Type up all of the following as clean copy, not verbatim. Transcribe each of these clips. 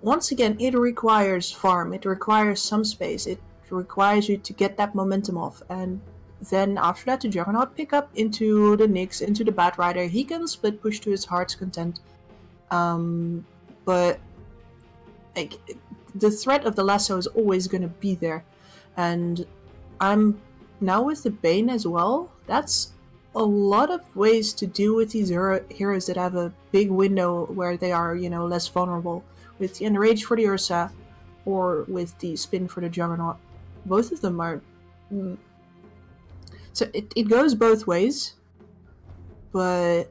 once again, it requires farm. It requires some space. It requires you to get that momentum off. And then after that, the Juggernaut pick up into the Nyx, into the Batrider. He can split push to his heart's content. But like, the threat of the lasso is always going to be there. And I'm now with the Bane as well. That's a lot of ways to deal with these heroes that have a big window where they are, less vulnerable. With the Enrage for the Ursa, or with the Spin for the Juggernaut. Both of them are... So it goes both ways. But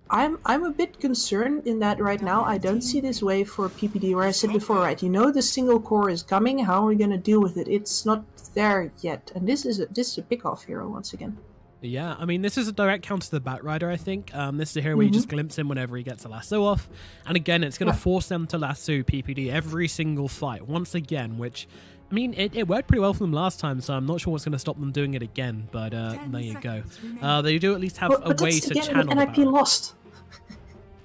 I'm a bit concerned in that right now I don't see this wave for PPD where I said before, right, the single core is coming, how are we going to deal with it? It's not there yet. And this is a pick-off hero once again. Yeah, I mean, this is a direct counter to the Batrider, I think. This is a hero where you just glimpse him whenever he gets a lasso off. And again, it's going to force them to lasso PPD every single fight, once again, which, I mean, it worked pretty well for them last time, so I'm not sure what's going to stop them doing it again, but there you go. They do at least have a way to channel the NIP lost.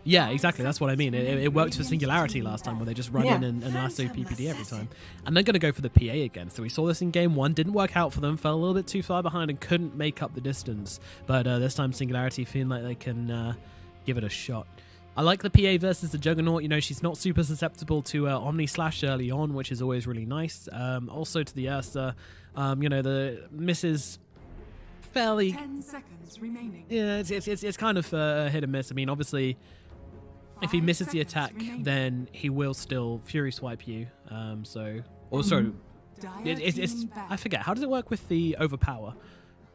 Yeah, exactly. That's what I mean. It worked for Singularity last time, where they just run in and lasso PPD every time. And they're going to go for the PA again. So we saw this in game 1. Didn't work out for them. Fell a little bit too far behind and couldn't make up the distance. But this time Singularity feeling like they can give it a shot. I like the PA versus the Juggernaut. She's not super susceptible to Omni Slash early on, which is always really nice. Also to the Ursa, the misses... fairly... 10 seconds remaining. Yeah, it's kind of hit and miss. I mean, obviously... if he misses the attack, then he will still Fury Swipe you. Also, I forget. How does it work with the Overpower?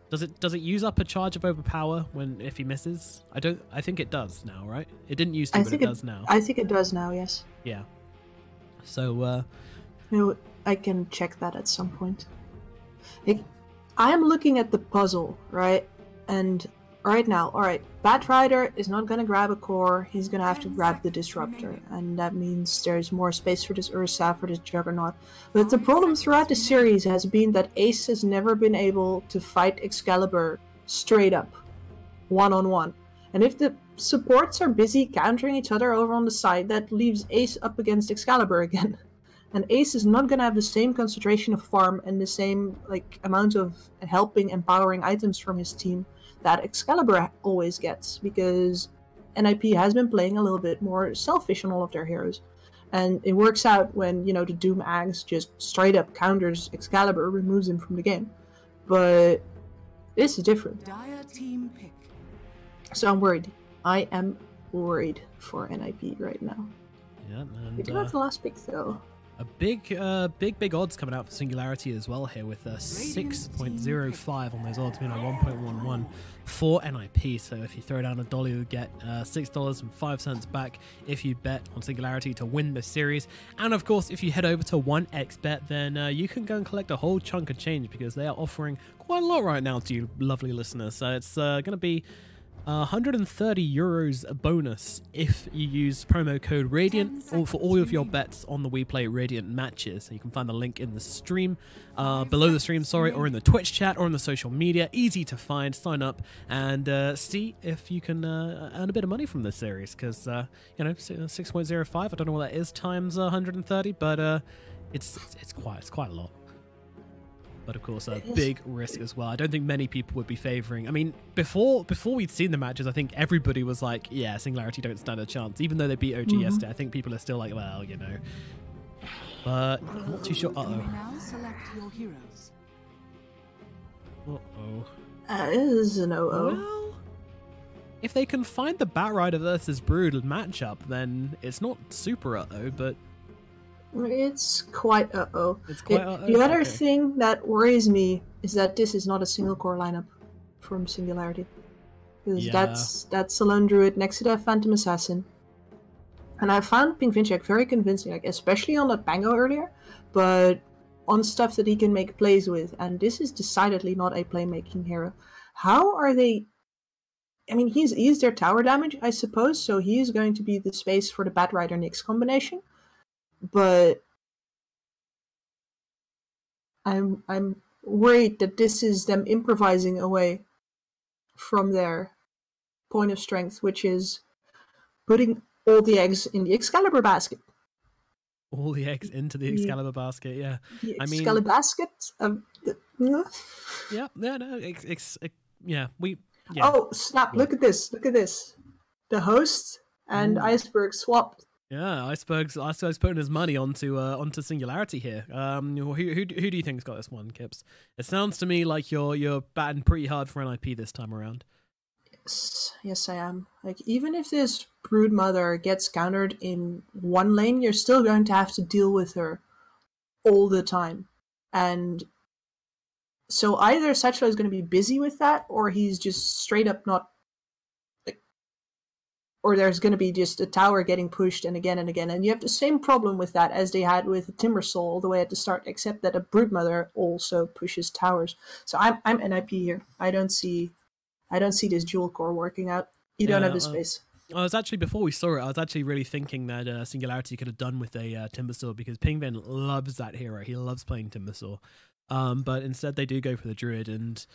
Does it use up a charge of Overpower if he misses? I think it does now, right? It didn't used to, but it does now. I think it does now. Yes. Yeah. So. I can check that at some point. I am looking at the puzzle, right? And right now, alright, Batrider is not going to grab a core, he's going to have to grab the Disruptor, and that means there's more space for this Ursa, for this Juggernaut. But the problem throughout the series has been that Ace has never been able to fight Excalibur straight up, one-on-one. And if the supports are busy countering each other over on the side, that leaves Ace up against Excalibur again. And Ace is not going to have the same concentration of farm and the same amount of helping, empowering items from his team that Excalibur always gets, because NIP has been playing a little bit more selfish on all of their heroes. And it works out when, the Doom Axe just straight up counters Excalibur, removes him from the game. But this is different. Dire team pick. So I'm worried. I am worried for NIP right now. Yeah, and We do have the last pick though. A big odds coming out for Singularity as well here, with 6.05 on those odds, meaning 1.11 for NIP. So if you throw down a dollar, you get $6.05 back if you bet on Singularity to win the series. And of course, if you head over to 1xBet, then you can go and collect a whole chunk of change, because they are offering quite a lot right now to you lovely listeners. So it's going to be 130 euros bonus if you use promo code Radiant for all of your bets on the WePlay Radiant matches. So you can find the link in the stream, below the stream, or in the Twitch chat, or in the social media. Easy to find. Sign up and see if you can earn a bit of money from this series, because 6.05. I don't know what that is times 130, but it's quite a lot. But of course, a big risk as well. I don't think many people would be favouring. I mean, before we'd seen the matches, I think everybody was like, yeah, Singularity don't stand a chance. Even though they beat OG yesterday, I think people are still like, well, But I'm not too sure. Now select your heroes. This is an Well, if they can find the Batrider versus Brood matchup, then it's not super but... It's quite It's quite The other thing that worries me is that this is not a single core lineup from Singularity. Because that's Salon Druid next to that Phantom Assassin. And I found Pink Vinchek very convincing, especially on that Pango earlier, but on stuff that he can make plays with. And this is decidedly not a playmaking hero. How are they... I mean, he's their tower damage, I suppose, so he is going to be the space for the Batrider Nyx combination. But I'm worried that this is them improvising away from their point of strength, which is putting all the eggs in the Excalibur basket. All the eggs into the Excalibur basket, yeah. The I mean, Excalibur basket? yeah, no, yeah, yeah. Oh, snap, look at this, look at this. The host and Ooh. Iceberg swapped. Yeah, Iceberg's putting his money onto Singularity here. Who do you think's got this one, Kips? It sounds to me like you're batting pretty hard for NIP this time around. Yes, I am. Like, even if this Broodmother gets countered in one lane, you're still going to have to deal with her all the time. And so either Satchel is going to be busy with that, or he's just straight up not. Like, or there's going to be just a tower getting pushed and again and again. And you have the same problem with that as they had with Timbersaw all the way at the start, except that a Broodmother also pushes towers. So I'm NIP here. I don't see this dual core working out. You don't have the space. I was actually, before we saw it, I was actually really thinking that Singularity could have done with a Timbersaw, because Pingven loves that hero. He loves playing Timbersaw. But instead they do go for the Druid, and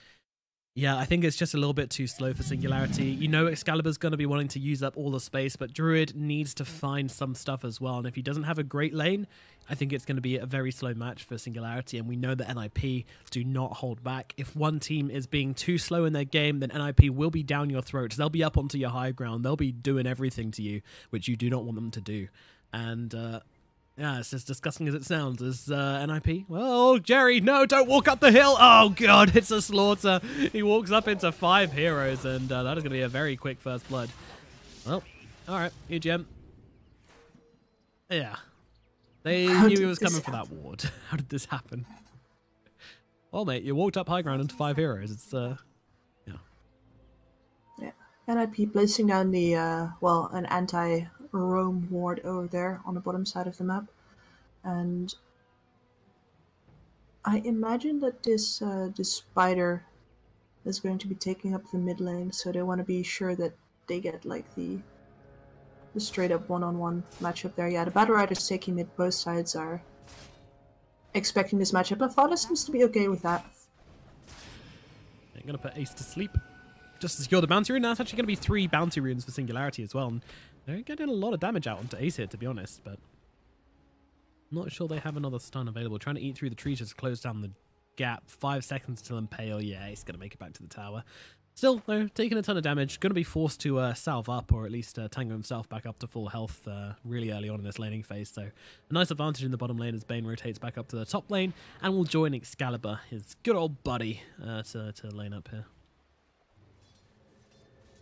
yeah, I think it's just a little bit too slow for Singularity. You know Excalibur's going to be wanting to use up all the space, but Druid needs to find some stuff as well, and if he doesn't have a great lane, I think it's going to be a very slow match for Singularity, and we know that NIP do not hold back. If one team is being too slow in their game, then NIP will be down your throats. They'll be up onto your high ground. They'll be doing everything to you, which you do not want them to do. And yeah, it's as disgusting as it sounds. Is NIP? Well, Jerry, no, don't walk up the hill. Oh, God, it's a slaughter. He walks up into 5 heroes, and that is going to be a very quick first blood. Well, all right, EGM. Yeah. They knew he was coming for that ward. How did this happen? Well, mate, you walked up high ground into 5 heroes. It's, yeah. Yeah. NIP placing down the, an anti-roam ward over there on the bottom side of the map. And I imagine that this spider is going to be taking up the mid lane, so they want to be sure that they get, like, the straight up one-on-one matchup there. Yeah, the Battle Riders taking mid. Both sides are expecting this matchup, and Fada seems to be okay with that. I'm going to put Ace to sleep just to secure the bounty rune. Now it's actually going to be 3 bounty runes for Singularity as well, and they're getting a lot of damage out onto Ace here, to be honest, but I'm not sure they have another stun available. Trying to eat through the trees just to close down the gap. 5 seconds till Impale. Yeah, he's going to make it back to the tower. Still, though, taking a ton of damage. Going to be forced to salve up, or at least tango himself back up to full health really early on in this laning phase. So a nice advantage in the bottom lane as Bane rotates back up to the top lane and will join Excalibur, his good old buddy, to lane up here.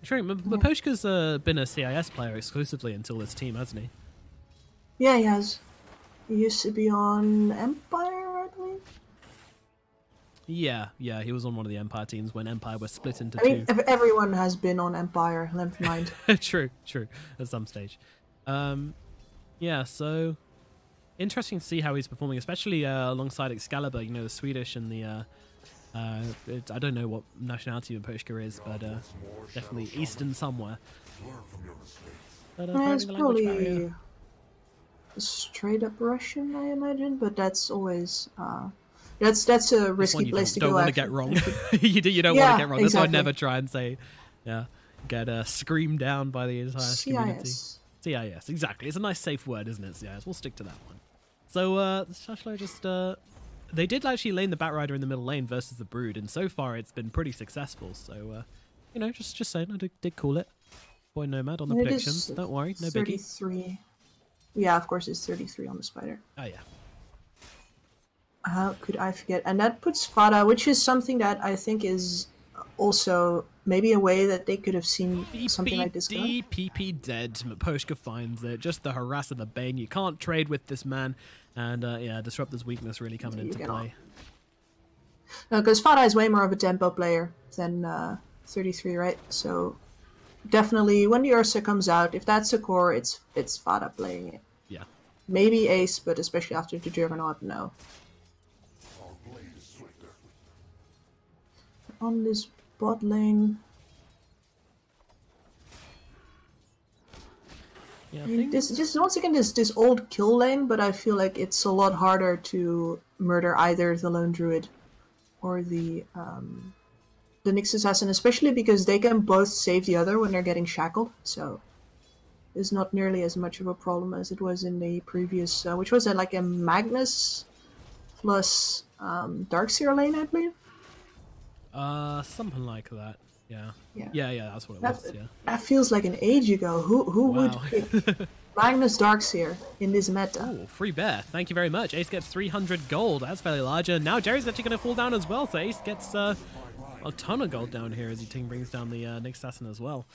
Sure, Maposhka's been a CIS player exclusively until this team, hasn't he? Yeah, he has. He used to be on Empire, I believe. Yeah, he was on one of the Empire teams when Empire was split into 2. I mean, everyone has been on Empire, length mind. True, at some stage. Yeah, so interesting to see how he's performing, especially alongside Excalibur, you know, the Swedish and the I don't know what nationality Maposhka is, but definitely Eastern somewhere. But it's probably straight up Russian, I imagine, but that's always that's a risky place to go. You don't want to get wrong. you don't want to get wrong. That's why I never try and say, get screamed down by the entire community. CIS, exactly. It's a nice safe word, isn't it? CIS. We'll stick to that one. So Shashlo just they did actually lane the Batrider in the middle lane versus the Brood, and so far it's been pretty successful. So you know, just saying, I did call it. Boy Nomad on the predictions. Don't worry, no biggie. 33. Yeah, of course it's 33 on the spider. Oh yeah. How could I forget? And that puts Fada, which is something that I think is also maybe a way that they could have seen something like this going. PP dead. Maposhka finds it. Just the harass of the Bane. You can't trade with this man. And yeah, Disruptor's weakness really coming into play. Because Fada is way more of a tempo player than 33, right? So definitely when the Ursa comes out, if that's a core, it's Fada playing it. Yeah. Maybe Ace, but especially after the Juggernaut, no. On this bot lane. Yeah, I mean, this just once again this old kill lane, but I feel like it's a lot harder to murder either the Lone Druid or the Nyx Assassin, especially because they can both save the other when they're getting shackled. So is not nearly as much of a problem as it was in the previous, which was like a Magnus plus Darkseer lane, I believe. Something like that. Yeah. Yeah. Yeah, that's what it That, was. Yeah. that feels like an age ago. Who would Wow. pick Magnus Darkseer in this meta? Oh, free bear. Thank you very much. Ace gets 300 gold. That's fairly large. And now Jerry's actually going to fall down as well. So Ace gets a ton of gold down here as he team brings down the Nick Assassin as well.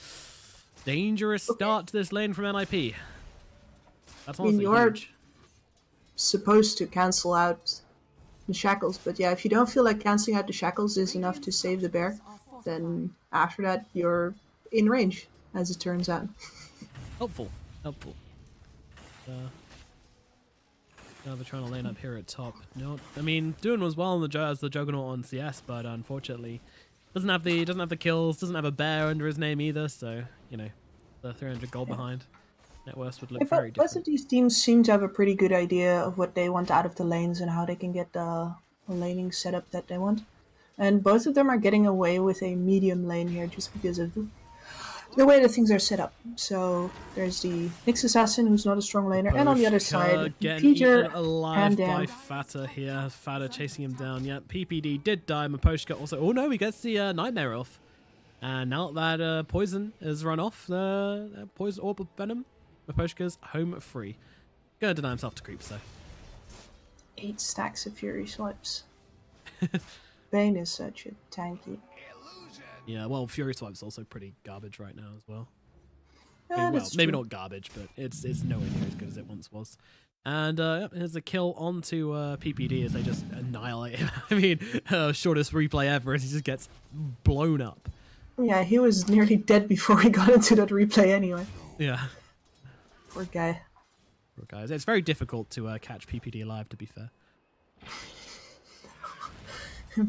Dangerous start to this lane from NIP. That's honestly you're huge. supposed to cancel out the shackles, but yeah, if you don't feel like canceling out the shackles is enough to save the bear, then after that you're in range, as it turns out. Helpful. Now they're trying to lane up here at top. No, I mean, doing as well as the Juggernaut on CS, but unfortunately doesn't have the kills, doesn't have a bear under his name either. So the 300 gold behind. Net worth would look very different. Both of these teams seem to have a pretty good idea of what they want out of the lanes and how they can get the laning setup that they want. And both of them are getting away with a medium lane here just because of the way that things are set up. So there's the Nyx Assassin, who's not a strong laner, and on the other side, Peter alive and by Fata here. Fata chasing him down. Yeah, PPD did die. Maposhka also. Oh no, he gets the Nightmare off. And now that poison has run off, the poison orb of venom, Maposhka's home free. Gonna deny himself to creeps though. 8 stacks of Fury Swipes. Bane is such a tanky. Yeah, well, Fury Swipe's also pretty garbage right now as well. Yeah, Well, maybe not garbage, but it's nowhere near as good as it once was. And here's a kill onto PPD as they just annihilate him. I mean, shortest replay ever as he just gets blown up. Yeah, he was nearly dead before he got into that replay anyway. Yeah. Poor guy. Poor guys. It's very difficult to catch PPD alive, to be fair.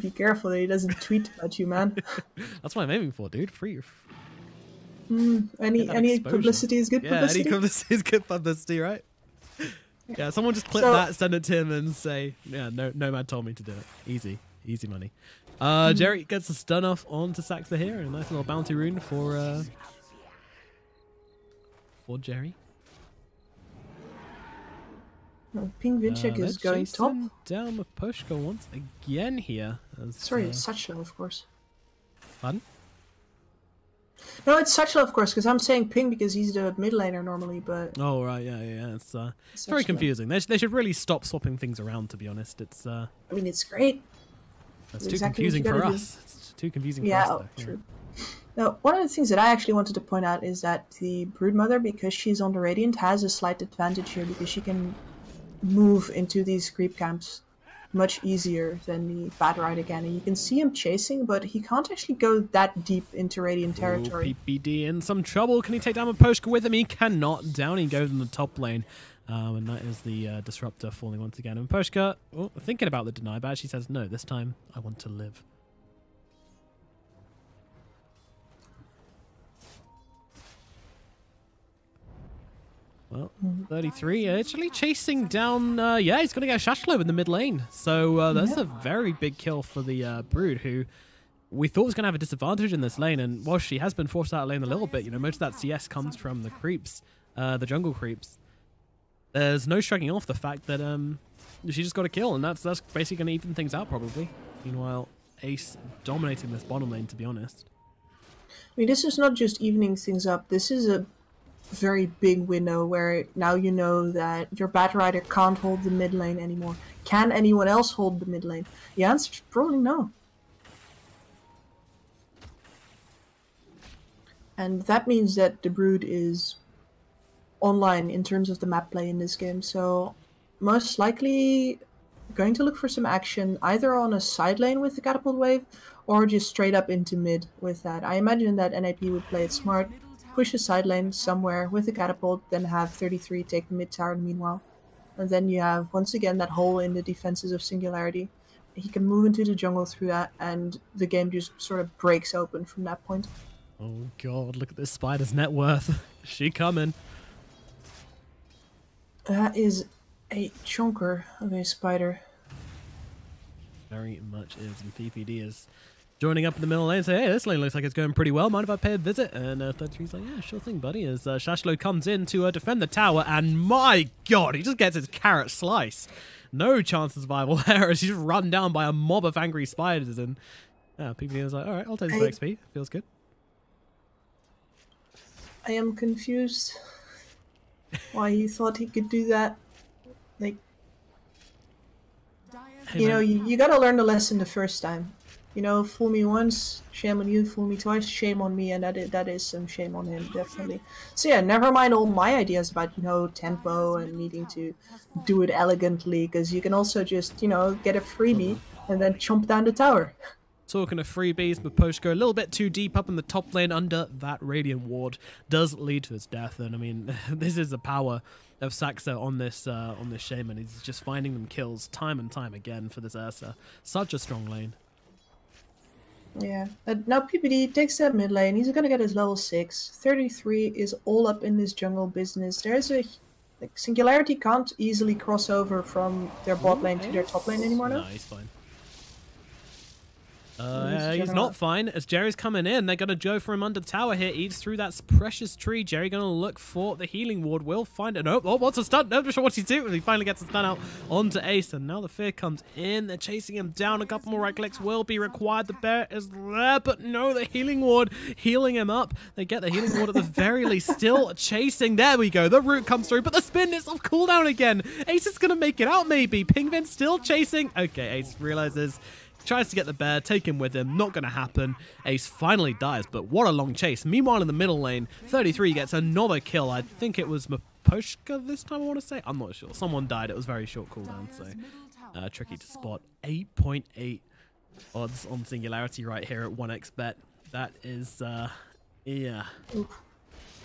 Be careful that he doesn't tweet about you, man. That's what I'm aiming for, dude. Free. Any publicity is good publicity. Yeah, any publicity is good publicity, right? Yeah, someone just clip that, send it to him, and say, "Yeah, Nomad told me to do it. Easy money." Jerry gets a stun off onto Saxa here, and a nice little bounty rune for Jerry. Ping Vinchek is going top. Down Maposhka once again here. Sorry, it's Satchel, of course. Pardon? No, it's Satchel, of course, because I'm saying Ping because he's the mid laner normally, but... Oh, right, yeah. It's very confusing. They should really stop swapping things around, to be honest. It's I mean, it's great. It's too confusing for us. It's too confusing for us, though. True. Now, one of the things that I actually wanted to point out is that the Broodmother, because she's on the Radiant, has a slight advantage here because she can move into these creep camps much easier than the Batrider again. And you can see him chasing, but he can't actually go that deep into Radiant territory. PPD in some trouble. Can he take down Maposhka with him? He cannot. Down he goes in the top lane. And that is the Disruptor falling once again. And Maposhka, thinking about the deny, but she says, no, this time I want to live. Well, 33 actually chasing down. Yeah, he's going to get a Shashlo in the mid lane. So that's a very big kill for the Brood, who we thought was going to have a disadvantage in this lane. And while she has been forced out of lane a little bit, most of that CS comes from the creeps, the jungle creeps. There's no shrugging off the fact that she just got a kill, and that's basically going to even things out probably. Meanwhile, Ace dominating this bottom lane, to be honest. I mean, this is not just evening things up. This is a very big window where now you know that your Batrider can't hold the mid lane anymore. Can anyone else hold the mid lane? The answer is probably no. And that means that the Brood is online in terms of the map play in this game, so most likely going to look for some action either on a side lane with the catapult wave or just straight up into mid with that. I imagine that NIP would play it smart, push a side lane somewhere with the catapult, then have 33 take the mid tower meanwhile. And then you have, once again, that hole in the defenses of Singularity. He can move into the jungle through that, and the game just sort of breaks open from that point. Oh god, look at this spider's net worth. She coming. That is a chunker of a spider. Very much is, and PPD is joining up in the middle lane and say, hey, this lane looks like it's going pretty well. Mind if I pay a visit? And 33's like, yeah, sure thing, buddy. As Shashlo comes in to defend the tower, and my god, he just gets his carrot slice. No chance of survival there as he's run down by a mob of angry spiders. And PPD was like, all right, I'll take this for XP. Feels good. I am confused why he thought he could do that. Like, Hey, you know, man. you gotta learn the lesson the first time. You know, fool me once, shame on you. Fool me twice, shame on me. And that is some shame on him, definitely. So yeah, never mind all my ideas about, you know, tempo and needing to do it elegantly, because you can also just, you know, get a freebie and then chomp down the tower. Talking of freebies, Maposhko a little bit too deep up in the top lane under that Radiant Ward does lead to his death. And I mean, this is the power of Saxa on this Shaman. He's just finding them kills time and time again for this Ursa. Such a strong lane. Yeah, now PPD takes that mid lane. He's gonna get his level 6. 33 is all up in this jungle business. There's a... Like, Singularity can't easily cross over from their bot lane to their top lane anymore now. No, he's fine. He's not fine. As Jerry's coming in, they're going to go for him under the tower here. Eats through that precious tree. Jerry going to look for the healing ward. Will find it. Oh, what's a stun? No, not sure what he's doing. He finally gets a stun out onto Ace. And now the fear comes in. They're chasing him down. A couple more right clicks will be required. The bear is there, but no, the healing ward healing him up. They get the healing ward at the very least. Still chasing. There we go. The root comes through, but the spin is off cooldown again. Ace is going to make it out, maybe. Pingvin still chasing. Okay, Ace realizes... Tries to get the bear, take him with him, not going to happen. Ace finally dies, but what a long chase. Meanwhile, in the middle lane, 33 gets another kill. I think it was Maposhka this time, I want to say. I'm not sure. Someone died. It was very short cooldown, so tricky to spot. 8.8 odds on Singularity right here at 1x bet. That is, yeah.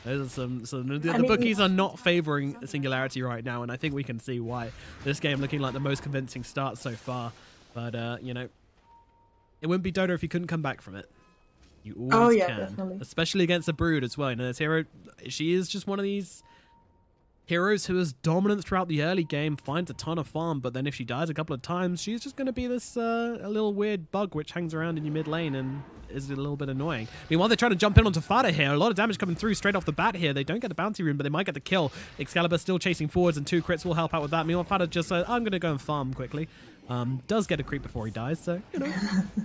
Those are the bookies are not favoring Singularity right now, and I think we can see why. This game looking like the most convincing start so far. But, you know, it wouldn't be Dota if you couldn't come back from it. You always can. Definitely. Especially against a Brood as well. You know, this hero, she is just one of these heroes who is dominant throughout the early game, finds a ton of farm, but then if she dies a couple of times, she's just going to be this a little weird bug which hangs around in your mid lane and is a little bit annoying. Meanwhile, they're trying to jump in onto Fada here. A lot of damage coming through straight off the bat here. They don't get the bounty rune, but they might get the kill. Excalibur still chasing forwards, and 2 crits will help out with that. Meanwhile, Fada just says, I'm going to go and farm quickly. Does get a creep before he dies, so, you know,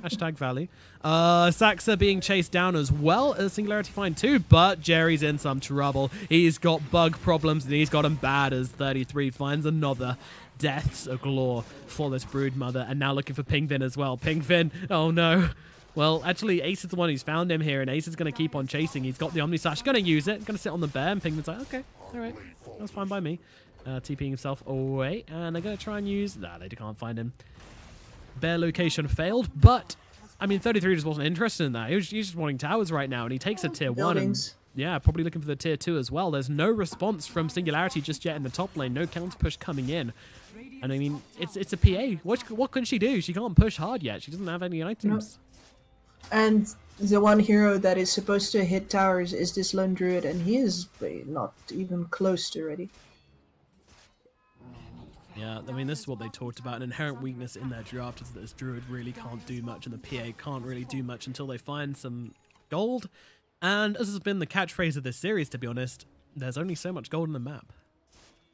hashtag value. Saxa being chased down as well as Singularity Find too, but Jerry's in some trouble. He's got bug problems, and he's got them bad as 33 finds another deaths galore for this brood mother, and now looking for Pingvin as well. Pingvin, oh no. Well, actually, Ace is the one who's found him here, and Ace is going to keep on chasing. He's got the Omni Slash, going to use it, going to sit on the bear, and Pingvin's like, okay, all right, that's fine by me. TPing himself away, and they're going to try and use... Nah, they can't find him. Bear location failed, but, I mean, 33 just wasn't interested in that. He's just wanting towers right now, and he takes a tier 1, and yeah, probably looking for the tier 2 as well. There's no response from Singularity just yet in the top lane, no counter push coming in. And I mean, it's a PA. What can she do? She can't push hard yet. She doesn't have any items. No. And the one hero that is supposed to hit towers is this lone druid, and he is not even close to ready. Yeah, I mean, this is what they talked about. An inherent weakness in their draft is that this druid really can't do much, and the PA can't really do much until they find some gold. And as has been the catchphrase of this series, to be honest, there's only so much gold in the map.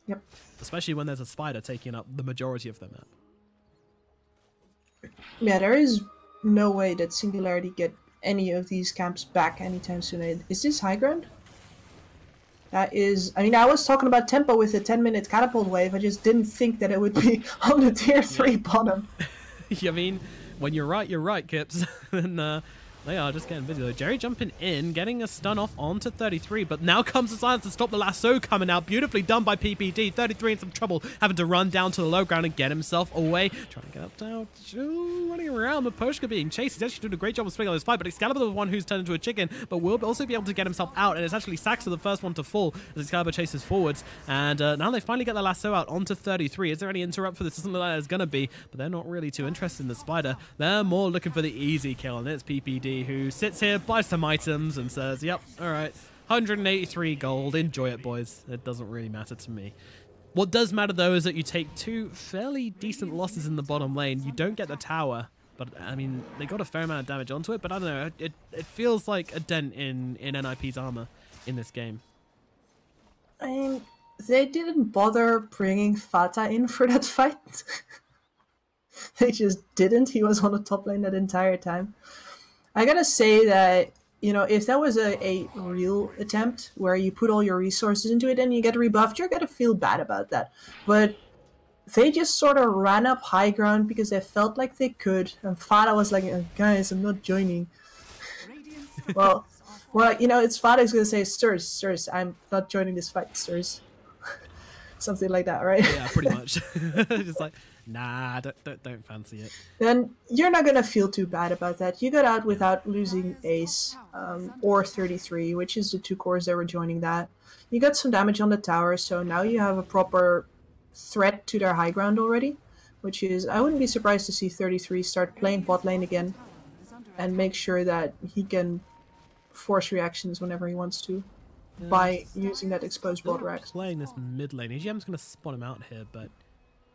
Yep. Especially when there's a spider taking up the majority of the map. Yeah, there is no way that Singularity get any of these camps back anytime soon. Is this high ground? That is... I mean, I was talking about tempo with a 10-minute catapult wave. I just didn't think that it would be on the tier 3 bottom. I mean, when you're right, Kips. And they are just getting busy though. Jerry jumping in, getting a stun off onto 33, but now comes the silence to stop the lasso coming out. Beautifully done by PPD. 33 in some trouble, having to run down to the low ground and get himself away. Trying to get up down, running around. Maposhka being chased. He's actually doing a great job of swinging on this fight, but Excalibur the one who's turned into a chicken, but will also be able to get himself out, and it's actually Saxa the first one to fall as Excalibur chases forwards. And now they finally get the lasso out onto 33. Is there any interrupt for this? Doesn't look like there's going to be, but they're not really too interested in the spider. They're more looking for the easy kill, and it's PPD who sits here, buys some items, and says, yep, all right, 183 gold, enjoy it, boys. It doesn't really matter to me. What does matter, though, is that you take 2 fairly decent losses in the bottom lane. You don't get the tower, But I mean, they got a fair amount of damage onto it, but I don't know. It feels like a dent in NIP's armor in this game. I mean, they didn't bother bringing Fata in for that fight. They just didn't. He was on the top lane that entire time. I gotta say that, you know, if that was a real attempt where you put all your resources into it and you get rebuffed, you're gonna feel bad about that. But they just sort of ran up high ground because they felt like they could, and Fada was like, guys, I'm not joining. well, you know, it's Fada's gonna say, sirs, I'm not joining this fight, sirs. Something like that, right? Yeah, pretty much. Just like, nah, don't fancy it. Then you're not gonna feel too bad about that. You got out without losing Ace or 33, which is the two cores that were joining that. You got some damage on the tower, so now you have a proper threat to their high ground already, which is, I wouldn't be surprised to see 33 start playing bot lane again and make sure that he can force reactions whenever he wants to by using that exposed bot rack. Playing this mid lane, EGM's going to spot him out here, but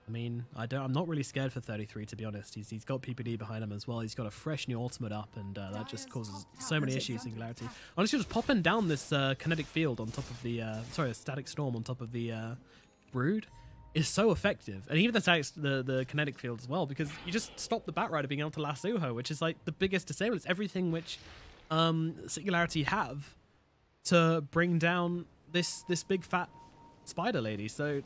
I mean, I'm not really scared for 33, to be honest. He's got PPD behind him as well. He's got a fresh new ultimate up, and that just causes so many issues. Singularity, honestly, just popping down this kinetic field on top of the a static storm on top of the brood is so effective, and even the kinetic field as well, because you just stop the Batrider being able to lasso her, which is like the biggest disable. It's everything which Singularity have to bring down this big fat spider lady. So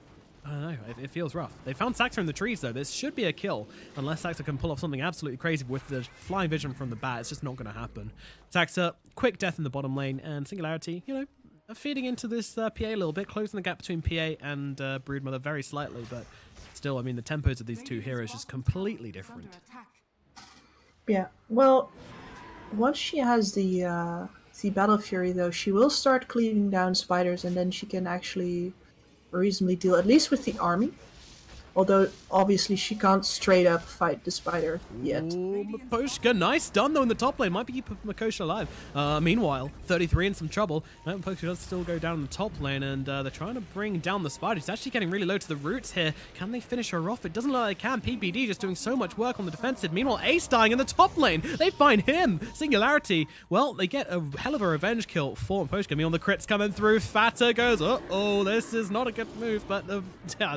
I don't know, it feels rough. They found Saxa in the trees though. This should be a kill unless Saxa can pull off something absolutely crazy with the flying vision from the bat. It's just not going to happen. Saxa, quick death in the bottom lane, and Singularity, you know, feeding into this PA a little bit, closing the gap between PA and Broodmother very slightly, but still, I mean, the tempos of these two heroes just completely different. Yeah, well, once she has the Battle Fury, though, she will start cleaving down spiders, and then she can actually reasonably deal, at least with the army. Although, obviously, she can't straight up fight the spider yet. Ooh, Maposhka, nice done, though, in the top lane. Might be keeping Makosha alive. Meanwhile, 33 in some trouble. Maposhka does still go down in the top lane, and they're trying to bring down the spider. He's actually getting really low to the roots here. Can they finish her off? It doesn't look like they can. PPD just doing so much work on the defensive. Meanwhile, Ace dying in the top lane. They find him. Singularity. Well, they get a hell of a revenge kill for Maposhka. Meanwhile, the crits coming through. Fata goes, uh-oh, this is not a good move, but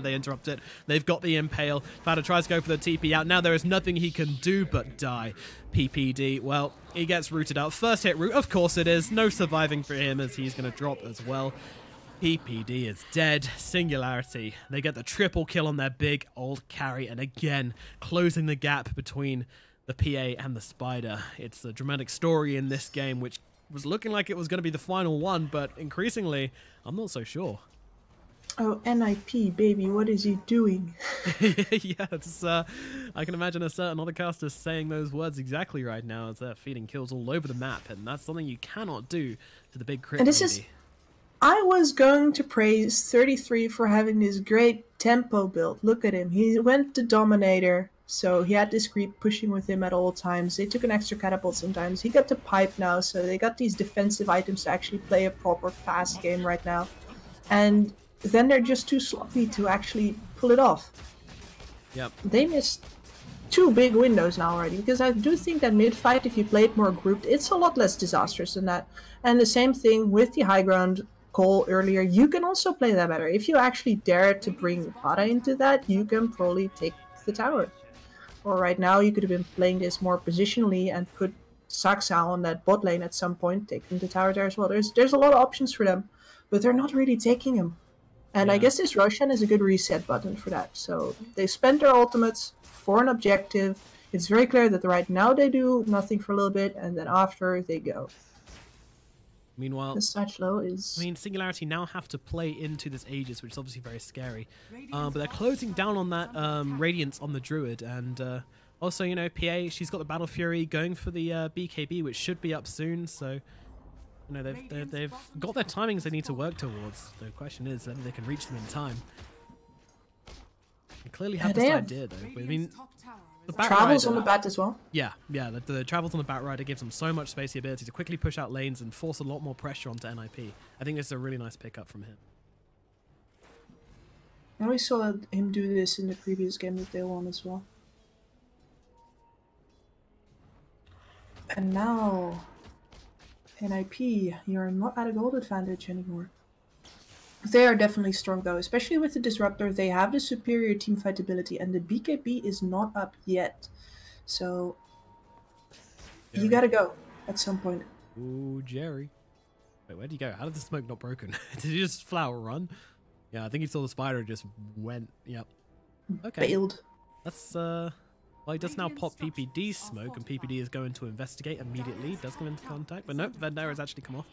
they interrupt it. They've got the impale. Fata tries to go for the TP out. Now there is nothing he can do but die. PPD, well, he gets rooted out. First hit root, of course it is. No surviving for him as he's going to drop as well. PPD is dead. Singularity, they get the triple kill on their big old carry, and again, closing the gap between the PA and the spider. It's a dramatic story in this game, which was looking like it was going to be the final one, but increasingly, I'm not so sure. Oh, NIP, baby, what is he doing? Yeah, it's, I can imagine a certain other caster saying those words exactly right now as they're feeding kills all over the map, and that's something you cannot do to the big crit And this lady. is... I was going to praise 33 for having this great tempo build. Look at him. He went to Dominator, so he had this creep pushing with him at all times. They took an extra catapult sometimes. He got the pipe now, so they got these defensive items to actually play a proper fast game right now. And then they're just too sloppy to actually pull it off. Yep. They missed two big windows now already, because I do think that mid-fight, if you play it more grouped, it's a lot less disastrous than that. And the same thing with the high ground call earlier, you can also play that better. If you actually dare to bring Fata into that, you can probably take the tower. Or right now, you could have been playing this more positionally and put Saxa on that bot lane at some point, taking the tower there as well. There's a lot of options for them, but they're not really taking them. And I guess this Roshan is a good reset button for that. So they spent their ultimates for an objective. It's very clear that right now they do nothing for a little bit, and then after they go. Meanwhile, the Satch Low is... I mean, Singularity now have to play into this Aegis, which is obviously very scary. But they're closing down on that Radiance on the Druid. And also, you know, PA, she's got the Battle Fury going for the BKB, which should be up soon. So... you know, they've got their timings they need to work towards. The question is whether they can reach them in time. They clearly have this idea, though. But, I mean, the travels on the bat as well. Yeah, the travels on the Batrider gives them so much space, the ability to quickly push out lanes and force a lot more pressure onto NIP. I think this is a really nice pickup from him. And we saw him do this in the previous game that they won as well. And now, NIP, you're not at a gold advantage anymore. They are definitely strong though, especially with the Disruptor. They have the superior teamfight ability, and the BKB is not up yet. So, you gotta go at some point. Ooh, Jerry. Wait, where'd he go? How did the smoke not broken? Did he just flower run? Yeah, I think he saw the spider and just went. Yep. Okay. Bailed. That's, well, he does now pop PPD smoke, and PPD is going to investigate immediately. Does come into contact, but nope, Vendera has actually come off.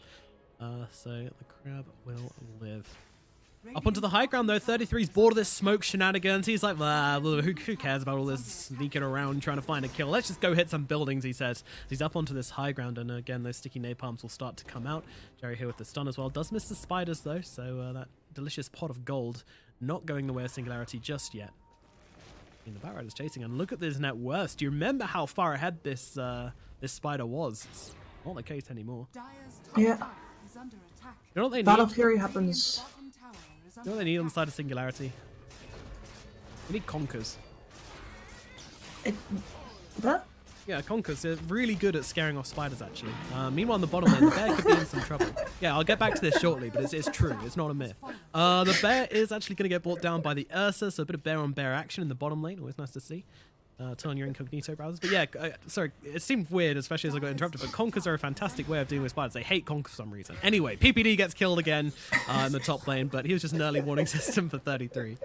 So the crab will live. Up onto the high ground though, 33's bored of this smoke shenanigans. He's like, who cares about all this sneaking around trying to find a kill? Let's just go hit some buildings, he says. He's up onto this high ground, and again, those sticky napalms will start to come out. Jerry here with the stun as well. Does miss the spiders though, so that delicious pot of gold not going the way of Singularity just yet. The Batrider is chasing, and look at this net worth. Do you remember how far ahead this this spider was? It's not the case anymore. Yeah. You know what they need? Battle Fury happens. You know what they need on the side of Singularity? They need Conkers. What? Yeah, Conkers. They're really good at scaring off spiders, actually. Meanwhile, on the bottom lane, the bear could be in some trouble. Yeah, I'll get back to this shortly, but it's true. It's not a myth. The bear is actually going to get brought down by the Ursa, so a bit of bear-on-bear action in the bottom lane. Always nice to see. Turn on your incognito browsers. But yeah, sorry, it seemed weird, especially as I got interrupted, but Conkers are a fantastic way of dealing with spiders. They hate Conk for some reason. Anyway, PPD gets killed again in the top lane, but he was just an early warning system for 33.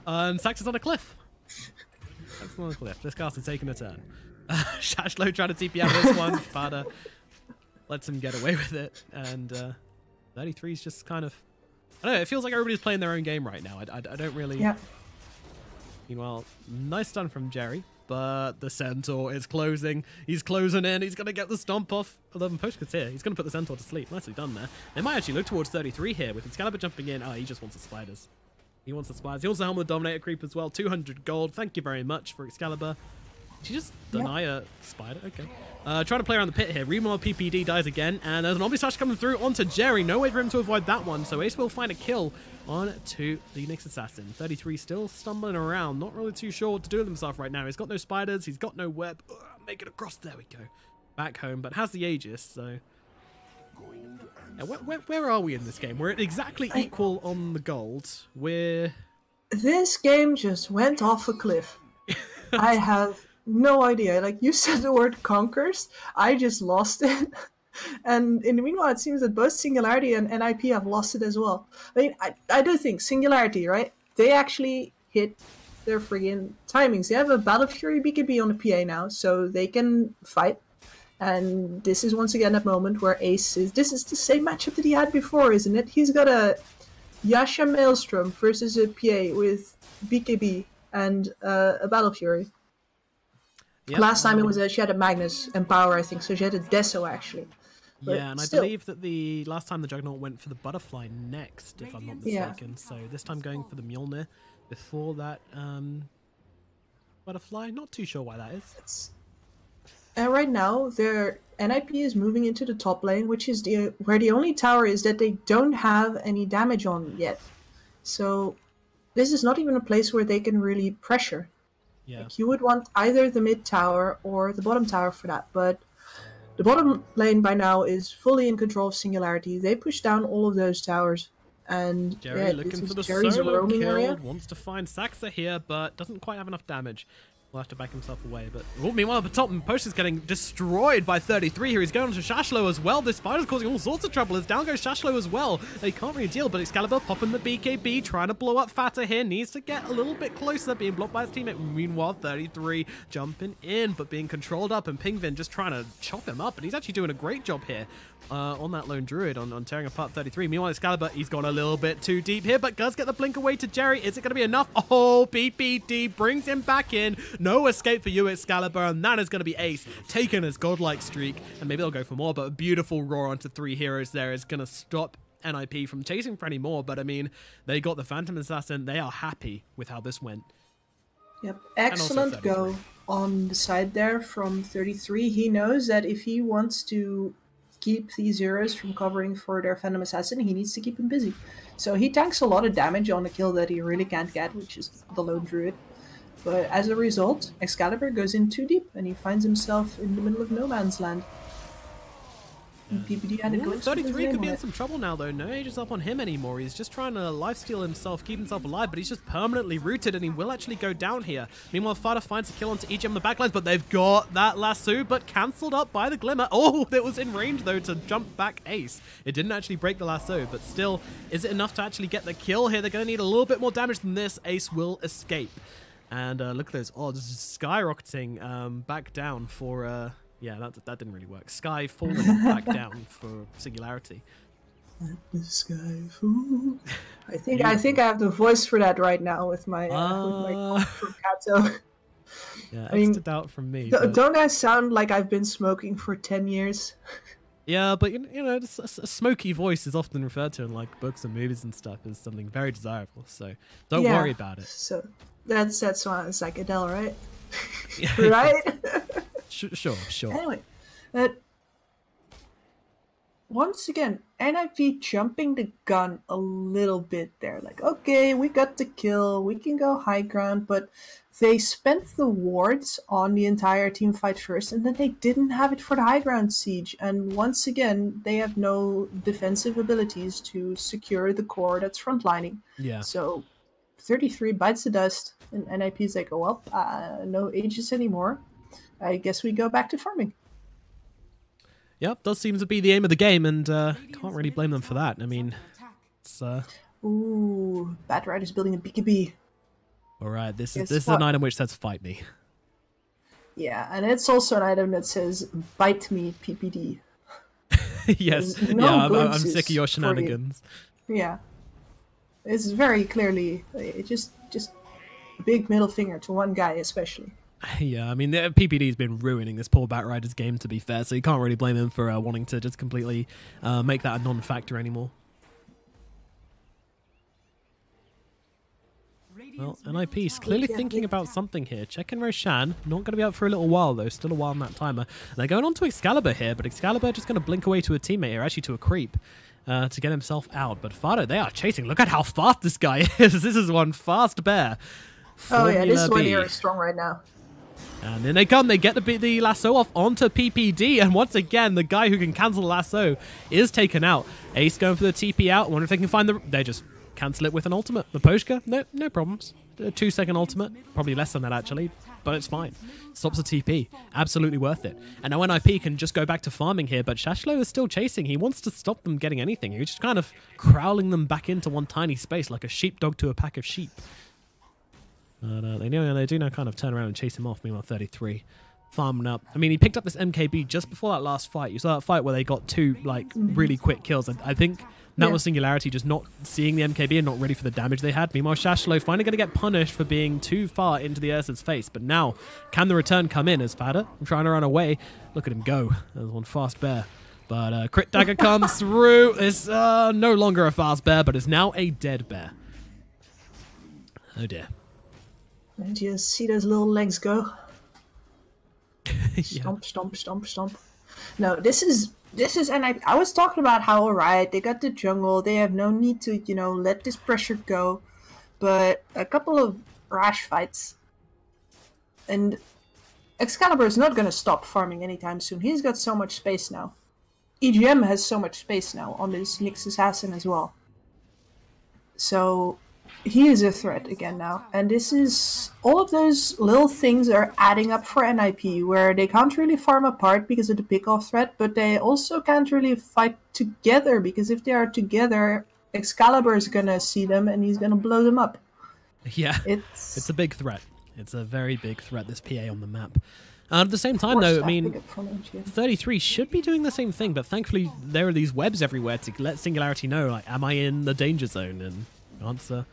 Sax is on a cliff. Sax is on a cliff. This cast is taking a turn. Shashlo trying to TP out this one. Fada lets him get away with it. And 33 is just kind of... I don't know, it feels like everybody's playing their own game right now. I don't really... Yeah. Meanwhile, nice stun from Jerry, but the Centaur is closing. He's closing in. He's going to get the stomp off. 11 Postcards here. He's going to put the Centaur to sleep. Nicely done there. They might actually look towards 33 here with Excalibur jumping in. Oh, he just wants the spiders. He wants the spiders. He wants the Helm of the Dominator creep as well. 200 gold. Thank you very much for Excalibur. Did you just deny a spider? Okay. Trying to play around the pit here. Remold PPD dies again, and there's an Omni Slash coming through onto Jerry. No way for him to avoid that one, so Ace will find a kill on to the Nyx Assassin. 33 still stumbling around, not really too sure what to do with himself right now. He's got no spiders, he's got no web. Make it across, there we go. Back home, but has the Aegis, so... Yeah, where are we in this game? We're at exactly equal on the gold. This game just went off a cliff. I have no idea. Like, you said the word Conkers, I just lost it. And in the meanwhile, it seems that both Singularity and NIP have lost it as well. I mean, I do think Singularity, right? They actually hit their friggin' timings. They have a Battle Fury BKB on the PA now, so they can fight. And this is once again that moment where Ace is... This is the same matchup that he had before, isn't it? He's got a Yasha Maelstrom versus a PA with BKB and a Battle Fury. Yep. Last time it was she had a Magnus and Power, I think, so she had a Deso actually. But yeah, and still. I believe that the last time the Juggernaut went for the Butterfly next, if I'm not mistaken. Yeah. So this time going for the Mjolnir before that Butterfly. Not too sure why that is. And right now, their NIP is moving into the top lane, which is where the only tower is that they don't have any damage on yet. So this is not even a place where they can really pressure. Yeah. Like, you would want either the mid tower or the bottom tower for that, but the bottom lane by now is fully in control of Singularity. They push down all of those towers, and Jerry looking for the solo kill. Wants to find Saxa here, but doesn't quite have enough damage. Will have to back himself away, but meanwhile, the top post is getting destroyed by 33 here. He's going on to Shashlo as well. This spider's causing all sorts of trouble. As down goes Shashlo as well. They can't really deal, but Excalibur popping the BKB, trying to blow up Fata here. Needs to get a little bit closer, being blocked by his teammate. Meanwhile, 33 jumping in, but being controlled up, and Pingvin just trying to chop him up, and he's actually doing a great job here on that lone druid, on tearing apart 33. Meanwhile, Excalibur, he's gone a little bit too deep here, but does get the blink away to Jerry. Is it going to be enough? Oh, PPD brings him back in. No escape for you, Excalibur, and that is going to be Ace taking his godlike streak, and maybe they'll go for more, but a beautiful roar onto 3 heroes there is going to stop NIP from chasing for any more. But I mean, they got the Phantom Assassin. They are happy with how this went. Yep, excellent go on the side there from 33. He knows that if he wants to keep these heroes from covering for their Phantom Assassin, he needs to keep him busy. So he tanks a lot of damage on a kill that he really can't get, which is the lone druid. But as a result, Excalibur goes in too deep, and he finds himself in the middle of no man's land. And PPD had a glimpse of his 33 name could be on in it. some trouble now, though. No age is up on him anymore. He's just trying to lifesteal himself, keep himself alive, but he's just permanently rooted, and he will actually go down here. Meanwhile, Fighter finds a kill onto EG on the backlines, but they've got that lasso, but cancelled up by the Glimmer. Oh, it was in range, though, to jump back ace. It didn't actually break the lasso, but still, is it enough to actually get the kill here? They're going to need a little bit more damage than this. Ace will escape. And look at those odds skyrocketing back down for... yeah, that didn't really work. Sky falling back down for Singularity. Let the sky fall. I think I have the voice for that right now with my from Kato. Yeah, I mean, extra doubt from me. Don't I sound like I've been smoking for 10 years? Yeah, but you know, a smoky voice is often referred to in like books and movies and stuff as something very desirable. So don't worry about it. So that's why it's like Adele, right? Right? Sure. Anyway, once again, NIP jumping the gun a little bit there. Like, okay, we got the kill, we can go high ground, but they spent the wards on the entire team fight first, and then they didn't have it for the high ground siege. And once again, they have no defensive abilities to secure the core that's frontlining. Yeah. So 33 bites the dust, and NIP is like, oh, well, no ages anymore. I guess we go back to farming. Yep, does seem to be the aim of the game, and can't really blame them for that. I mean, it's Ooh, Bat Rider's building a BKB. all right. This is an item which says "fight me." Yeah, and it's also an item that says "bite me, PPD." Yes, No I'm glimpses sick of your for you. shenanigans. Yeah, it's very clearly just a big middle finger to one guy, especially. Yeah, I mean, the PPD's been ruining this poor Bat Rider's game, to be fair, so you can't really blame him for wanting to just completely make that a non-factor anymore. Well, NIP's clearly thinking about something here. Checking Roshan, not going to be out for a little while, though. Still a while on that timer. And they're going on to Excalibur here, but Excalibur just going to blink away to a teammate here, actually to a creep, to get himself out. But Fado, they are chasing. Look at how fast this guy is. This is one fast bear. Oh yeah, this Formula one B. here is strong right now. And then they come, they get the lasso off onto PPD, and once again, the guy who can cancel the lasso is taken out. Ace going for the TP out. I wonder if they can find the... They just cancel it with an ultimate. The Poshka, no problems. A 2-second ultimate, probably less than that actually, but it's fine. Stops the TP, absolutely worth it. And now NIP can just go back to farming here, but Shashlo is still chasing. He wants to stop them getting anything. He's just kind of crowling them back into one tiny space like a sheepdog to a pack of sheep. But they do now kind of turn around and chase him off. Meanwhile, 33 farming up. I mean, he picked up this MKB just before that last fight. You saw that fight where they got two like really quick kills. I think that was Singularity just not seeing the MKB and not ready for the damage they had. Meanwhile, Shashlo finally going to get punished for being too far into the Ursa's face. But now, can the return come in as Fada? I'm trying to run away. Look at him go. There's one fast bear. But crit dagger comes through. It's no longer a fast bear, but it's now a dead bear. Oh dear. And you see those little legs go. Yeah. Stomp, stomp, stomp, stomp. No, this is, and I was talking about how, alright, they got the jungle, they have no need to, let this pressure go. But a couple of rash fights, and Excalibur is not going to stop farming anytime soon. He's got so much space now. EGM has so much space now on this Nyx Assassin as well. So he is a threat again now, and this is all of those little things are adding up for NIP, where they can't really farm apart because of the pick-off threat, but they also can't really fight together because if they are together, Excalibur is gonna see them and he's gonna blow them up. Yeah, it's a big threat. It's a very big threat, this PA on the map. At the same time, though, I mean, 33 should be doing the same thing, but thankfully there are these webs everywhere to let Singularity know, like, am I in the danger zone? And the answer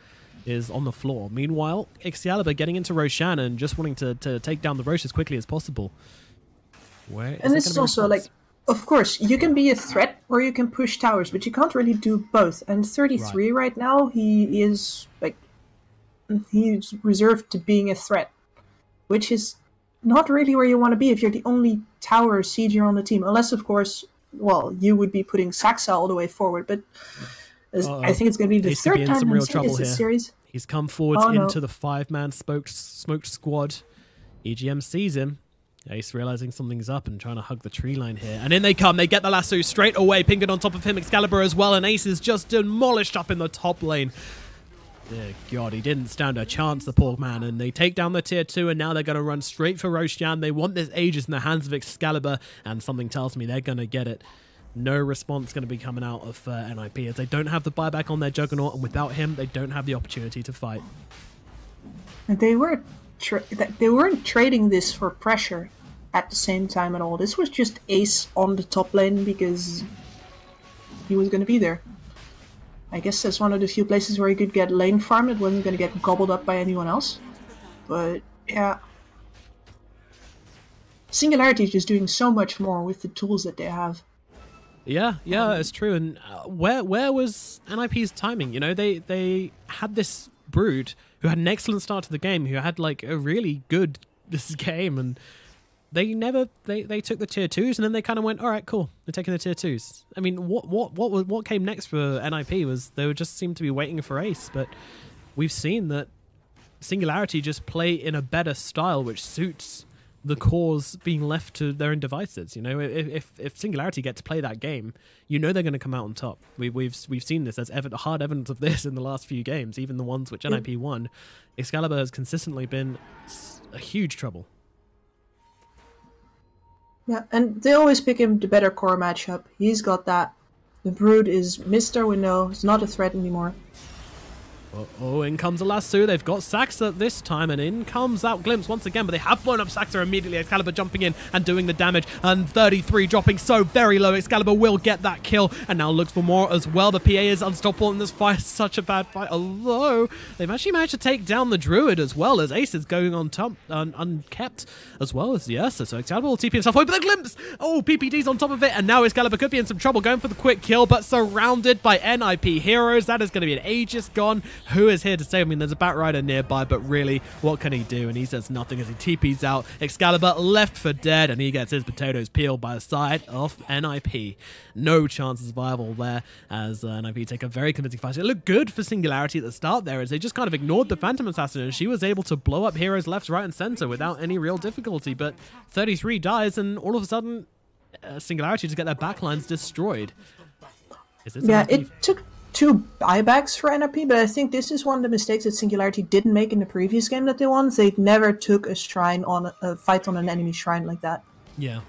is on the floor. Meanwhile, Excalibur getting into Roshan and just wanting to take down the Roche as quickly as possible. And this is also like, of course, you can be a threat or you can push towers, but you can't really do both. And 33 right now, he is like, he's reserved to being a threat, which is not really where you want to be if you're the only tower sieger on the team. Unless, of course, well, you would be putting Saxa all the way forward, but I think it's going to be the third time in this series. He's come forwards Oh, no. into the 5-man smoked squad. EGM sees him. Ace realizing something's up and trying to hug the tree line here. And in they come. They get the lasso straight away. Pinkin on top of him. Excalibur as well. And Ace is just demolished up in the top lane. Dear God, he didn't stand a chance, the poor man. And they take down the tier 2. And now they're going to run straight for Roshan. They want this Aegis in the hands of Excalibur. And something tells me they're going to get it. No response going to be coming out of NIP as they don't have the buyback on their Juggernaut. And without him, they don't have the opportunity to fight. And they weren't trading this for pressure at the same time at all. This was just Ace on the top lane because he was going to be there. I guess that's one of the few places where he could get lane farm. It wasn't going to get gobbled up by anyone else. But yeah, Singularity is just doing so much more with the tools that they have. Yeah, it's true. And where was NIP's timing? You know, they had this Brood who had an excellent start to the game, who had like a really good this game, and they took the tier 2s, and then they kind of went, all right, cool, they're taking the tier 2s. I mean, what came next for NIP was they would just seem to be waiting for Ace, but we've seen that Singularity just play in a better style, which suits the cores being left to their own devices. You know, if Singularity get to play that game, you know they're going to come out on top. We've seen this. There's hard evidence of this in the last few games, even the ones which NIP won. Excalibur has consistently been a huge trouble. Yeah, and they always pick him the better core matchup. He's got that. The Brood is Mr. We know. It's not a threat anymore. Oh, in comes a lasso. They've got Saxa this time, and in comes that glimpse once again, but they have blown up Saxa immediately. Excalibur jumping in and doing the damage, and 33 dropping so very low. Excalibur will get that kill, and now looks for more as well. The PA is unstoppable in this fight. Such a bad fight, although they've actually managed to take down the Druid as well, as Ace is going on top, unkept, as well as the Ursa. So Excalibur will TP himself away, but the glimpse! Oh, PPD's on top of it, and now Excalibur could be in some trouble, going for the quick kill, but surrounded by NIP heroes. That is going to be an Aegis gone. Who is here to save? I mean, there's a Batrider nearby, but really, what can he do? And he says nothing as he TPs out. Excalibur left for dead, and he gets his potatoes peeled by the side of NIP. No chance of survival there, as NIP take a very convincing fight. It looked good for Singularity at the start there, as they just kind of ignored the Phantom Assassin, and she was able to blow up heroes left, right, and center without any real difficulty. But 33 dies, and all of a sudden, Singularity just get their backlines destroyed. Yeah, it took 2 buybacks for NRP, but I think this is one of the mistakes that Singularity didn't make in the previous game that they won. They never took a shrine on a fight on an enemy shrine like that. Yeah.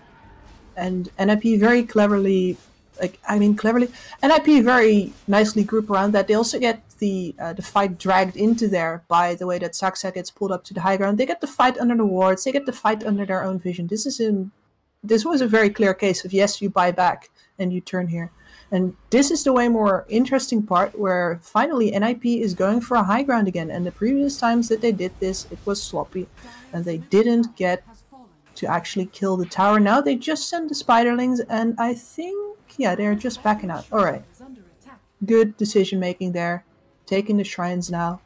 And NIP very cleverly, NIP very nicely group around that. They also get the fight dragged into there by the way that Saxa gets pulled up to the high ground. They get the fight under the wards. They get the fight under their own vision. This was a very clear case of, yes, you buy back and you turn here. And this is the way more interesting part, where finally NIP is going for a high ground again. And the previous times that they did this, it was sloppy, and they didn't get to actually kill the tower. Now they just send the spiderlings, and I think, yeah, they're just backing out. All right, good decision making there, taking the shrines now.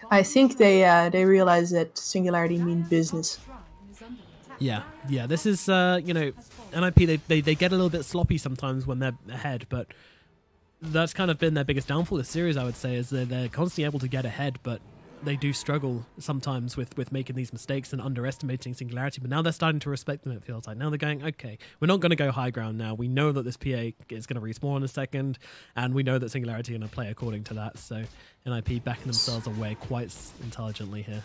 I think they realize that Singularity mean business. Yeah, this is, NIP, they get a little bit sloppy sometimes when they're ahead, but that's kind of been their biggest downfall this series, I would say, is they're constantly able to get ahead, but they do struggle sometimes with making these mistakes and underestimating Singularity. But now they're starting to respect them, it feels like. Now they're going, okay, we're not going to go high ground now. We know that this PA is going to respawn in a second, and we know that Singularity are going to play according to that, so NIP backing themselves away quite intelligently here.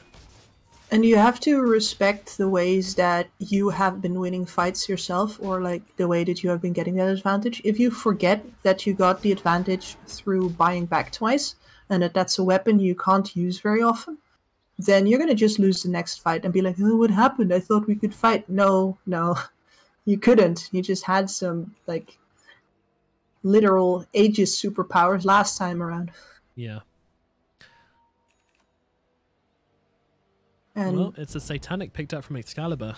And you have to respect the ways that you have been winning fights yourself, or like the way that you have been getting that advantage. If you forget that you got the advantage through buying back twice, and that's a weapon you can't use very often, then you're going to just lose the next fight and be like, oh, what happened? I thought we could fight. No, you couldn't. You just had some like literal Aegis superpowers last time around. Yeah. And well, it's a Satanic picked up from Excalibur.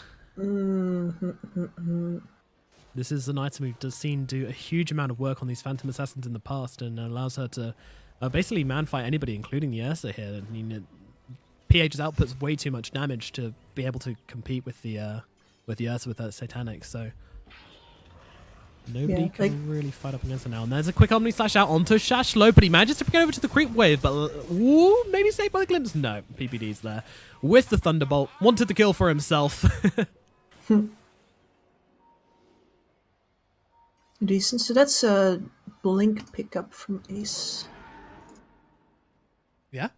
This is an item we've seen do a huge amount of work on these Phantom Assassins in the past, and allows her to basically man-fight anybody, including the Ursa here. I mean, PA just outputs way too much damage to be able to compete with the Ursa with that Satanic, so... Nobody can really fight up against it now. And there's a quick Omni Slash out onto Shashlo, but he manages to bring it over to the creep wave. But ooh, maybe saved by the glimpse. No, PPD's there with the Thunderbolt. Wanted the kill for himself. Decent. So that's a blink pickup from Ace. Yeah.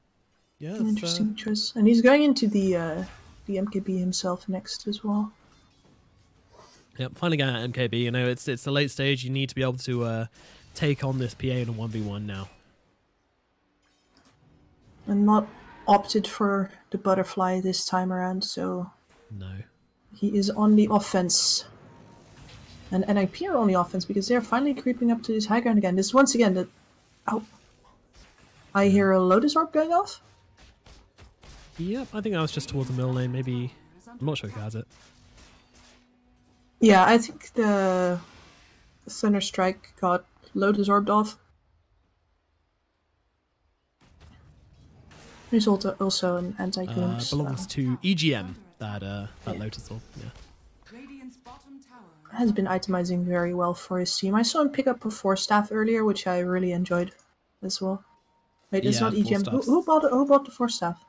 Yeah. Interesting choice. And he's going into the MKB himself next as well. Yep, finally getting at MKB. You know, it's the late stage. You need to be able to take on this PA in a 1v1 now. And not opted for the butterfly this time around, so No. he is on the offense. And NIP are on the offense because they're finally creeping up to this high ground again. This once again that I hear a Lotus Orb going off. Yep, I think I was just towards the middle lane. Maybe I'm not sure who has it. Yeah, I think the Thunder Strike got Lotus Orbed off. There's also an anti-glimpse. Belongs to EGM, that Lotus Orb. Yeah. Has been itemizing very well for his team. I saw him pick up a 4-staff earlier, which I really enjoyed as well. Wait, it's not EGM. Who bought the 4-staff?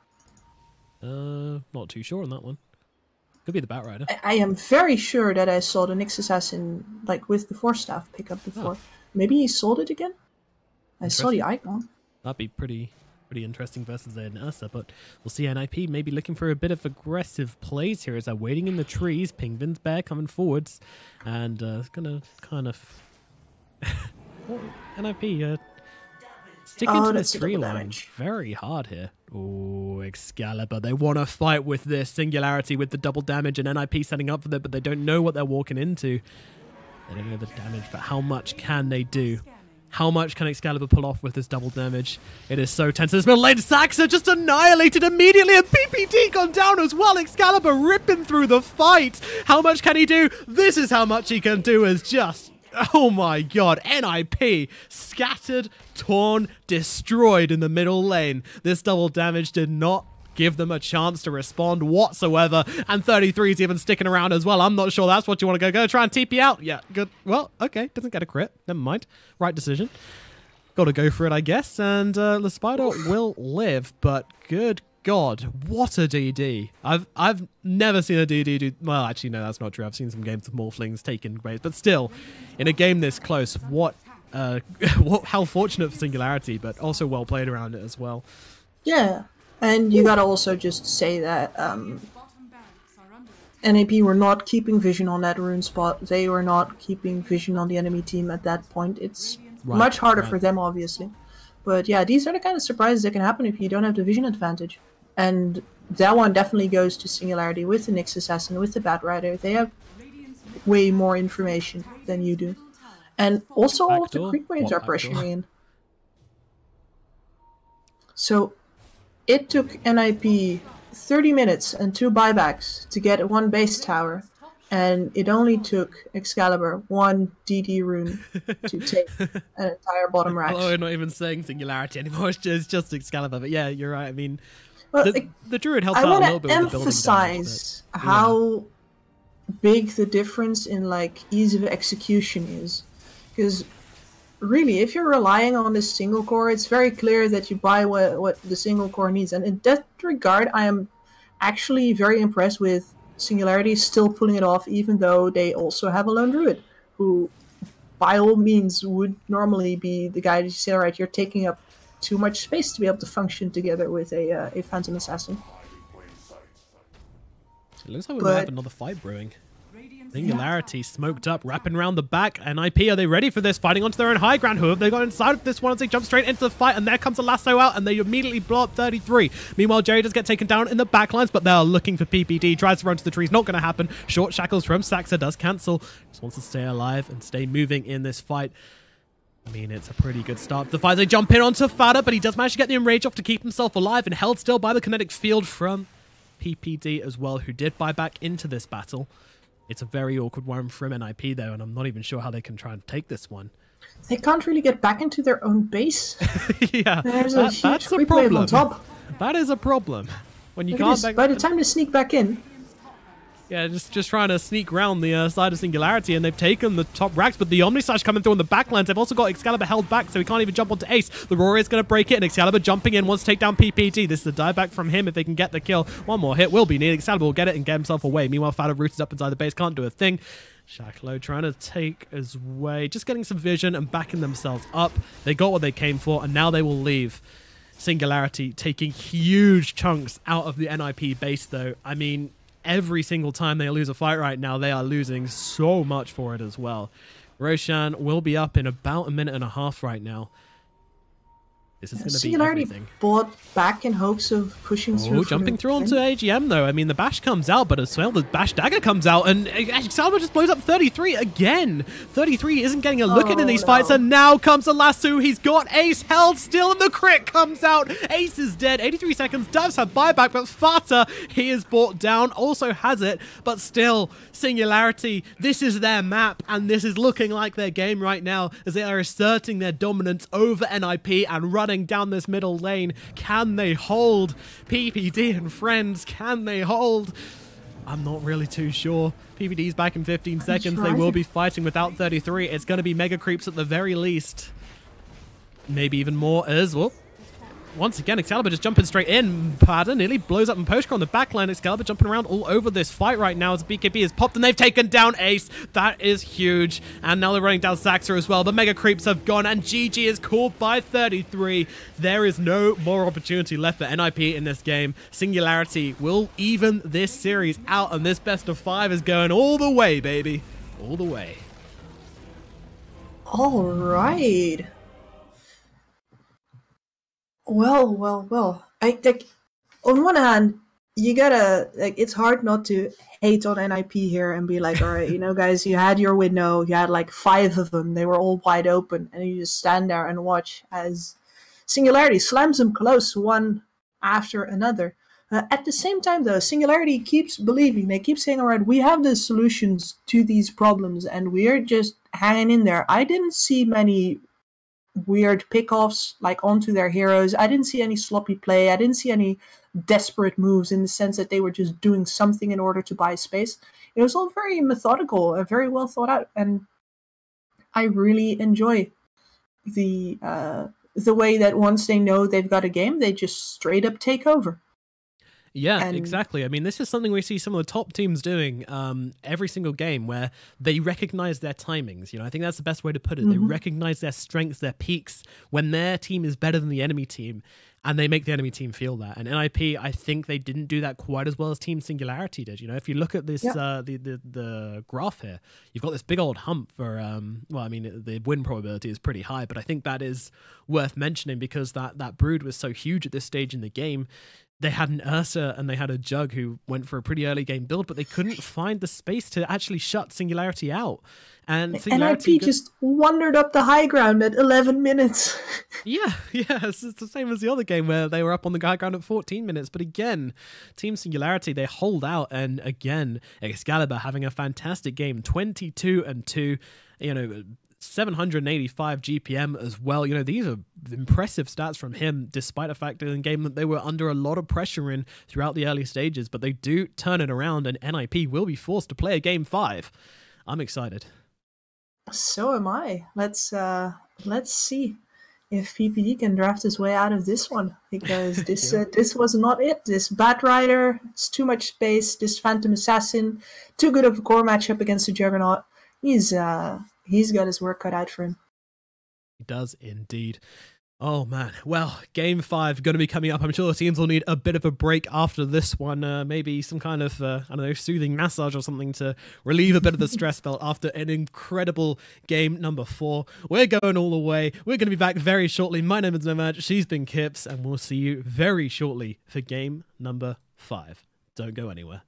Not too sure on that one. Could be the Batrider. I am very sure that I saw the Nyx Assassin with the 4-staff pick up before. Oh. Maybe he sold it again? I saw the icon. That'd be pretty interesting versus an Ursa, but we'll see. NIP maybe looking for a bit of aggressive plays here as they're waiting in the trees. Pingvin's Bear coming forwards, and it's gonna kind of NIP sticking to the tree line very hard here. Oh, Excalibur. They want to fight with this Singularity with the double damage, and NIP setting up for that, but they don't know what they're walking into. They don't know the damage, but how much can they do? How much can Excalibur pull off with this double damage? It is so tense. This middle lane, Saxa just annihilated immediately, and PPD gone down as well. Excalibur ripping through the fight. How much can he do? This is how much he can do as just... Oh my god, NIP scattered, torn, destroyed in the middle lane. This double damage did not give them a chance to respond whatsoever, and 33 is even sticking around as well. I'm not sure that's what you want to go try and TP out. Yeah, good. Well, okay, doesn't get a crit. Never mind. Right decision. Got to go for it, I guess, and the Spider will live, but good God, what a DD. I've never seen a DD do... Well, actually, no, that's not true. I've seen some games of Morphlings taking great, but still, in a game this close, what how fortunate for Singularity, but also well played around it as well. Yeah, and you gotta also just say that NAP were not keeping vision on that rune spot. They were not keeping vision on the enemy team at that point. It's much harder for them, obviously. But yeah, these are the kind of surprises that can happen if you don't have the vision advantage. And that one definitely goes to Singularity with the Nyx Assassin, with the Batrider. They have way more information than you do. And also all of the creep waves are pressuring in. So it took NIP 30 minutes and 2 buybacks to get 1 base tower. And it only took Excalibur 1 DD rune to take an entire bottom rack. Oh, we're not even saying Singularity anymore. It's just Excalibur. But yeah, you're right. I mean, well, the Druid helps out a little bit with the building damage. I want to emphasize how big the difference in ease of execution is. Because really, if you're relying on this single core, it's very clear that you buy what the single core needs. And in that regard, I am actually very impressed with Singularity still pulling it off, even though they also have a lone druid, who by all means would normally be the guy that you say, all right, you're taking up too much space to be able to function together with a Phantom Assassin. It looks like we might have another fight brewing. Singularity smoked up, wrapping around the back. NIP, are they ready for this? Fighting onto their own high ground. Who have they got inside of this one as they jump straight into the fight? And there comes a lasso out, and they immediately blow up 33. Meanwhile, Jerry does get taken down in the backlines, but they are looking for PPD. Tries to run to the trees. Not going to happen. Short shackles from Saxa does cancel. Just wants to stay alive and stay moving in this fight. I mean, it's a pretty good start. The fight, they jump in onto Fada, but he does manage to get the enrage off to keep himself alive and held still by the kinetic field from PPD as well, who did buy back into this battle. It's a very awkward one from NIP, though, and I'm not even sure how they can try and take this one. They can't really get back into their own base. Yeah, there's a huge creep wave on top. That is a problem. When you can't... By the time they sneak back in... Yeah, just trying to sneak around the side of Singularity, and they've taken the top racks, but the Omnislash coming through on the backlines. They've also got Excalibur held back, so he can't even jump onto Ace. The Roar is going to break it, and Excalibur jumping in, wants to take down PPD. This is a dive back from him if they can get the kill. One more hit will be needed. Excalibur will get it and get himself away. Meanwhile, Fado rooted up inside the base, can't do a thing. Shaklo trying to take his way, just getting some vision and backing themselves up. They got what they came for, and now they will leave. Singularity taking huge chunks out of the NIP base, though. I mean, every single time they lose a fight right now, they are losing so much for it as well. Roshan will be up in about a minute and a half right now. This is going to be everything. Bought back in hopes of pushing through. Jumping through onto AGM though. I mean, the bash comes out, but as well, the bash dagger comes out, and Excalibur just blows up 33 again. 33 isn't getting a look in these fights, and now comes the lasso. He's got Ace held still, and the crit comes out. Ace is dead. 83 seconds. Does have buyback, but Fata, he is brought down. Also has it, but still, Singularity. This is their map, and this is looking like their game right now, as they are asserting their dominance over NIP and running down this middle lane. Can they hold? PPD and friends, can they hold? I'm not really too sure. PPD's back in 15 seconds. They will be fighting without 33. It's going to be mega creeps at the very least. Maybe even more as well. Once again, Excalibur just jumping straight in. Pada nearly blows up in Postcro on the backline. Excalibur jumping around all over this fight right now as BKB is popped, and they've taken down Ace. That is huge. And now they're running down Zaxxer as well. The Mega Creeps have gone, and GG is called by 33. There is no more opportunity left for NIP in this game. Singularity will even this series out, and this best of 5 is going all the way, baby. All the way. All right. Well. I like, on one hand, you gotta, like, it's hard not to hate on NIP here and be like, all right, you know, guys, you had your window, you had like 5 of them, they were all wide open, and you just stand there and watch as Singularity slams them close one after another. At the same time, though, Singularity keeps believing. They keep saying, all right, we have the solutions to these problems, and we're just hanging in there. I didn't see many weird pickoffs like onto their heroes. I didn't see any sloppy play. I didn't see any desperate moves in the sense that they were just doing something in order to buy space. It was all very methodical and very well thought out, and I really enjoy the way that once they know they've got a game, they just straight up take over. Yeah, exactly. I mean, this is something we see some of the top teams doing every single game, where they recognize their timings. You know, I think that's the best way to put it. They recognize their strengths, their peaks, when their team is better than the enemy team, and they make the enemy team feel that. And NIP, I think they didn't do that quite as well as Team Singularity did. You know, if you look at this, the graph here, you've got this big old hump for, well, I mean, the win probability is pretty high, but I think that is worth mentioning because that brood was so huge at this stage in the game. They had an Ursa and they had a Jug who went for a pretty early game build, but they couldn't find the space to actually shut Singularity out. And Singularity NIP just wandered up the high ground at 11 minutes. Yeah, it's the same as the other game where they were up on the high ground at 14 minutes. But again, Team Singularity, they hold out. And again, Excalibur having a fantastic game, 22-2, you know, 785 GPM as well. You know, these are impressive stats from him, despite the fact that in a game that they were under a lot of pressure in throughout the early stages, but they do turn it around, and NIP will be forced to play a game 5. I'm excited. So am I. Let's see if PPD can draft his way out of this one, because this this was not it. This Bat Rider, it's too much space. This Phantom Assassin, too good of a core matchup against the Juggernaut. He's got his work cut out for him. He does indeed. Oh, man. Well, Game 5 going to be coming up. I'm sure the teams will need a bit of a break after this one. Maybe some kind of, I don't know, soothing massage or something to relieve a bit of the stress felt after an incredible game number 4. We're going all the way. We're going to be back very shortly. My name is Nomad. She's been Kips, and we'll see you very shortly for game number 5. Don't go anywhere.